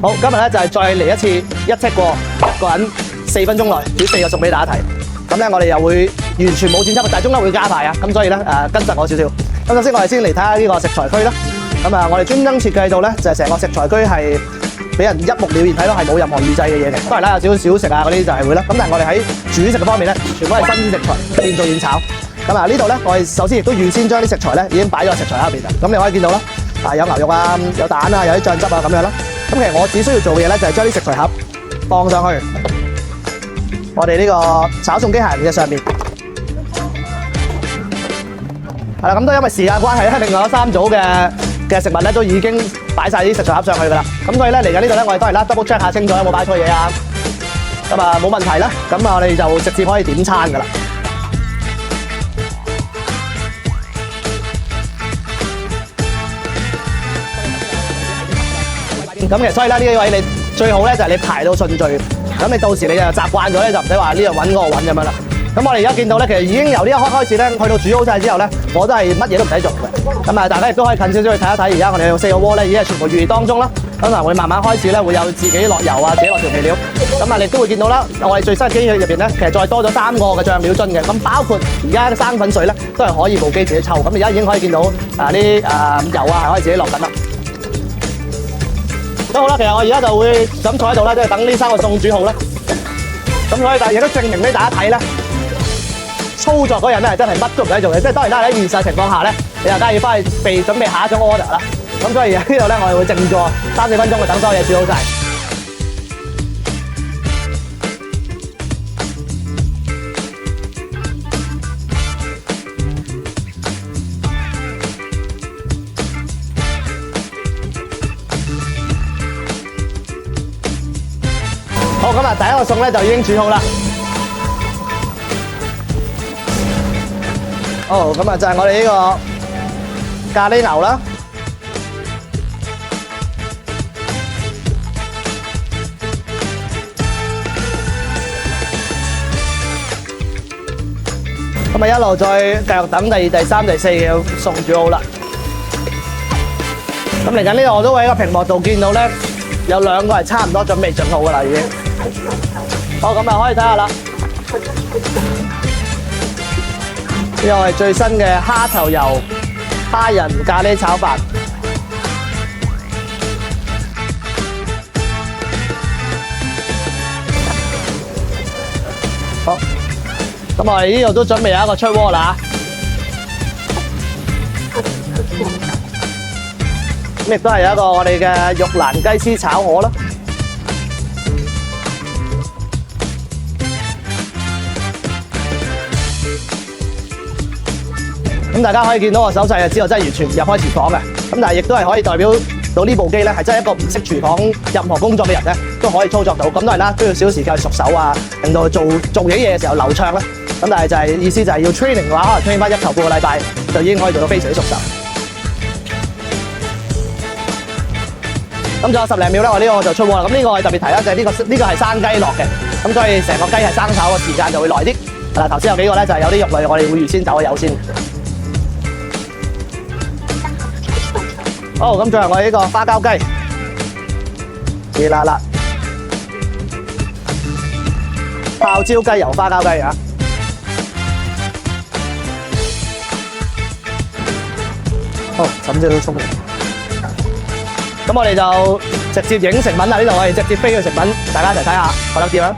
好，今日咧就係再嚟一次一 take 過一個人4分鐘內煮4個餸俾大家睇。咁咧我哋又會完全冇剪輯，但係中間會加排啊。咁所以咧跟實我少少。咁首先我哋先嚟睇下呢個食材區啦。咁啊，我哋專登設計到咧就係成個食材區係俾人一目了然睇到係冇任何預製嘅嘢嘅。當然啦，有少少小食啊嗰啲就係會啦。咁但係我哋喺煮食嘅方面咧，全部係新鮮食材，現做現炒。咁啊呢度咧，我哋首先亦都預先將啲食材咧已經擺咗喺食材盒入邊啦。咁你可以見到啦，有牛肉啊，有蛋啊，有啲醬汁啊咁樣啦。咁其實我只需要做嘅嘢咧，就係將啲食材盒放上去我哋呢個炒餸機械人嘅上面。係啦，咁都因為時間關係咧，另外3組嘅食物咧都已經擺晒啲食材盒上去㗎啦。咁所以咧嚟緊呢度咧，我哋當然啦 double check 下清楚有冇擺錯嘢啊。咁啊冇問題啦，咁啊我哋就直接可以點餐㗎啦。咁其實所以咧呢個位你最好咧就係你排到順序，咁你到時你就習慣咗咧就唔使話呢度揾嗰個揾咁樣啦。咁我哋而家見到咧，其實已經由呢一刻開始咧，去到煮好晒之後咧，我都係乜嘢都唔使做嘅。咁啊，大家亦都可以近少少去睇一睇，而家我哋用4個鍋咧已經係全部預熱當中啦。咁啊會慢慢開始咧會有自己落油啊，自己落調味料。咁啊你都會見到啦，我哋最新嘅機器入邊咧，其實再多咗3個嘅醬料樽嘅。咁包括而家嘅生粉水咧，都係可以部機自己抽。咁而家已經可以見到啲油啊係可以自己落緊啦。都好啦，其實我而家就會咁坐喺度啦，即係等呢3個餸煮好啦。咁所以但係亦都證明俾大家睇咧，操作嗰人咧真係乜都唔使做嘅。即係當然啦，喺現實情況下咧，你又梗係要翻去準備下一種 order 啦。咁所以呢度咧，我哋會靜坐3-4分鐘，就等所有嘢煮好晒。好，咁啊，第一個餸咧就已經煮好啦。好，咁啊就係我哋呢個咖喱牛啦。咁啊一路再繼續等第2、第3、第4嘅餸煮好啦。咁嚟緊呢度我都會喺個屏幕度見到咧，有2個係差唔多準備好噶啦，已經。好，咁啊可以睇下啦。呢個係最新嘅蝦頭油蝦仁咖喱炒飯。好，咁我哋呢度都準備有一個出鍋啦。咁亦都係有一個我哋嘅玉蘭雞絲炒河啦。咁大家可以見到我手勢就知道真係完全唔入開廚房嘅。咁但係亦都係可以代表到呢部機咧係真係一個唔識廚房任何工作嘅人咧都可以操作到。咁當然啦，都要少少時間去熟手啊，令到佢做嘢嘅時候流暢啦。咁但係就係意思就係要 training 嘅話，可能 train 翻1頭半個禮拜就已經可以做到非常之熟手。咁仲有10零秒啦，我呢個就出鍋啦。咁呢個我特別提啦，就係呢個係生雞落嘅，咁所以成個雞係生炒嘅時間就會耐啲。嗱，頭先有幾個咧就係有啲肉類，我哋會預先走咗油先。好，咁最後我哋呢個花膠雞，熱辣辣泡椒雞油花膠雞啊！好，咁就沖。咁我哋就直接影食品啦，呢度我哋直接飛去食品，大家一齊睇下，覺得點啊？